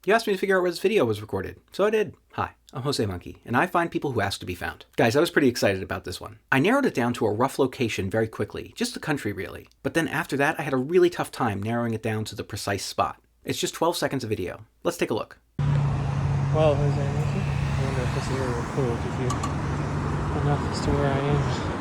You asked me to figure out where this video was recorded, so I did. Hi, I'm Jose Monkey, and I find people who ask to be found. Guys, I was pretty excited about this one. I narrowed it down to a rough location very quickly, just the country really. But then after that, I had a really tough time narrowing it down to the precise spot. It's just 12 seconds of video. Let's take a look. Well, Jose Monkey, I wonder if this area will cool give you enough as to where I am.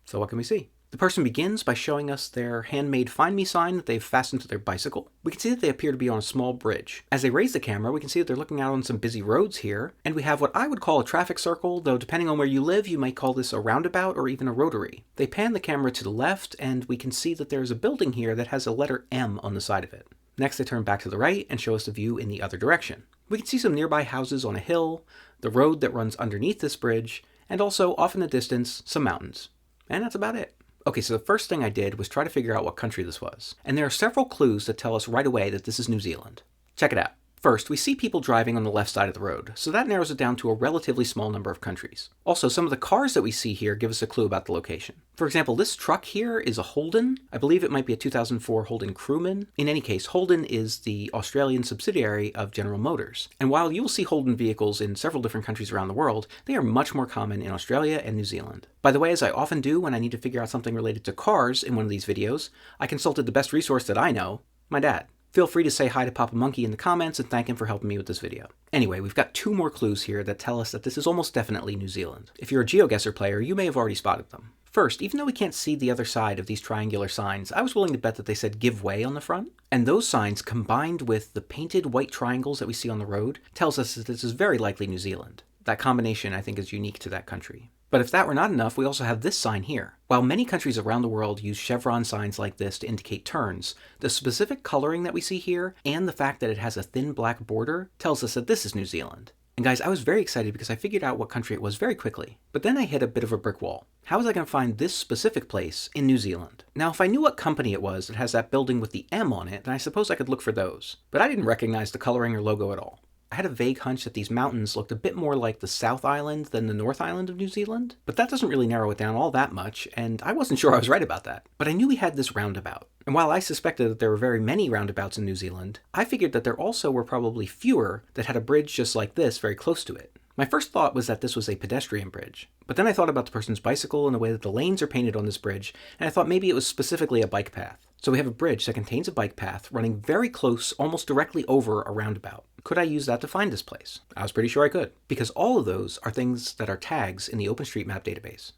So what can we see? The person begins by showing us their handmade Find Me sign that they've fastened to their bicycle. We can see that they appear to be on a small bridge. As they raise the camera, we can see that they're looking out on some busy roads here, and we have what I would call a traffic circle, though depending on where you live, you might call this a roundabout or even a rotary. They pan the camera to the left, and we can see that there's a building here that has a letter M on the side of it. Next, they turn back to the right and show us the view in the other direction. We can see some nearby houses on a hill, the road that runs underneath this bridge, and also, off in the distance, some mountains. And that's about it. Okay, so the first thing I did was try to figure out what country this was. And there are several clues that tell us right away that this is New Zealand. Check it out. First, we see people driving on the left side of the road, so that narrows it down to a relatively small number of countries. Also, some of the cars that we see here give us a clue about the location. For example, this truck here is a Holden. I believe it might be a 2004 Holden Crewman. In any case, Holden is the Australian subsidiary of General Motors. And while you will see Holden vehicles in several different countries around the world, they are much more common in Australia and New Zealand. By the way, as I often do when I need to figure out something related to cars in one of these videos, I consulted the best resource that I know, my dad. Feel free to say hi to Papa Monkey in the comments and thank him for helping me with this video. Anyway, we've got two more clues here that tell us that this is almost definitely New Zealand. If you're a GeoGuessr player, you may have already spotted them. First, even though we can't see the other side of these triangular signs, I was willing to bet that they said give way on the front. And those signs, combined with the painted white triangles that we see on the road, tells us that this is very likely New Zealand. That combination, I think, is unique to that country. But if that were not enough, we also have this sign here. While many countries around the world use chevron signs like this to indicate turns, the specific coloring that we see here, and the fact that it has a thin black border, tells us that this is New Zealand. And guys, I was very excited because I figured out what country it was very quickly. But then I hit a bit of a brick wall. How was I going to find this specific place in New Zealand? Now, if I knew what company it was that has that building with the M on it, then I suppose I could look for those. But I didn't recognize the coloring or logo at all. I had a vague hunch that these mountains looked a bit more like the South Island than the North Island of New Zealand, but that doesn't really narrow it down all that much, and I wasn't sure I was right about that. But I knew we had this roundabout. And while I suspected that there were very many roundabouts in New Zealand, I figured that there also were probably fewer that had a bridge just like this very close to it. My first thought was that this was a pedestrian bridge, but then I thought about the person's bicycle and the way that the lanes are painted on this bridge, and I thought maybe it was specifically a bike path. So we have a bridge that contains a bike path running very close, almost directly over a roundabout. Could I use that to find this place? I was pretty sure I could, because all of those are things that are tags in the OpenStreetMap database.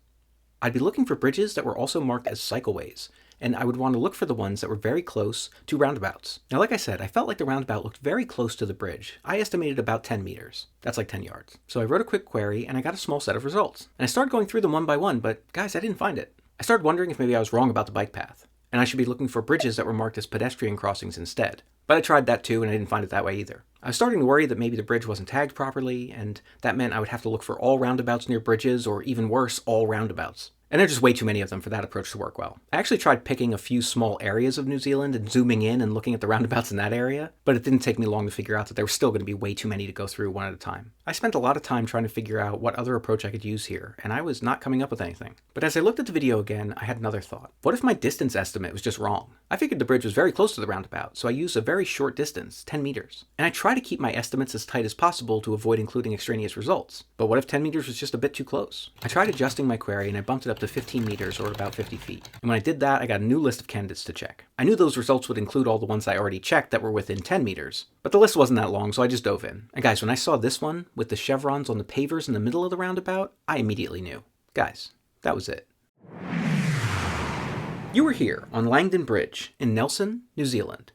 I'd be looking for bridges that were also marked as cycleways, and I would want to look for the ones that were very close to roundabouts. Now, like I said, I felt like the roundabout looked very close to the bridge. I estimated about 10 meters. That's like 10 yards. So I wrote a quick query, and I got a small set of results. And I started going through them one by one, but guys, I didn't find it. I started wondering if maybe I was wrong about the bike path, and I should be looking for bridges that were marked as pedestrian crossings instead. But I tried that too, and I didn't find it that way either. I was starting to worry that maybe the bridge wasn't tagged properly, and that meant I would have to look for all roundabouts near bridges, or even worse, all roundabouts. And there are just way too many of them for that approach to work well. I actually tried picking a few small areas of New Zealand and zooming in and looking at the roundabouts in that area, but it didn't take me long to figure out that there were still going to be way too many to go through one at a time. I spent a lot of time trying to figure out what other approach I could use here, and I was not coming up with anything. But as I looked at the video again, I had another thought. What if my distance estimate was just wrong? I figured the bridge was very close to the roundabout, so I used a very short distance, 10 meters. And I try to keep my estimates as tight as possible to avoid including extraneous results. But what if 10 meters was just a bit too close? I tried adjusting my query and I bumped it up to 15 meters or about 50 feet. And when I did that, I got a new list of candidates to check. I knew those results would include all the ones I already checked that were within 10 meters, but the list wasn't that long, so I just dove in. And guys, when I saw this one with the chevrons on the pavers in the middle of the roundabout, I immediately knew. Guys, that was it. You were here on Langdon Bridge in Nelson, New Zealand.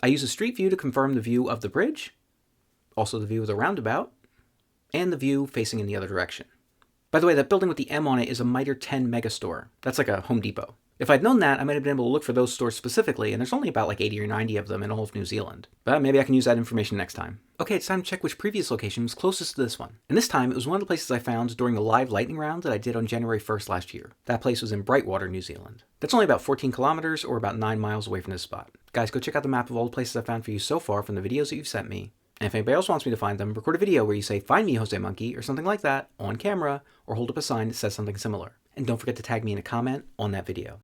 I use a street view to confirm the view of the bridge, also the view of the roundabout, and the view facing in the other direction. By the way, that building with the M on it is a Mitre 10 megastore. That's like a Home Depot. If I'd known that, I might have been able to look for those stores specifically, and there's only about like 80 or 90 of them in all of New Zealand. But maybe I can use that information next time. Okay, it's time to check which previous location was closest to this one. And this time, it was one of the places I found during the live lightning round that I did on January 1st last year. That place was in Brightwater, New Zealand. That's only about 14 kilometers or about 9 miles away from this spot. Guys, go check out the map of all the places I've found for you so far from the videos that you've sent me. And if anybody else wants me to find them, record a video where you say, "Find me, Jose Monkey," or something like that, on camera, or hold up a sign that says something similar. And don't forget to tag me in a comment on that video.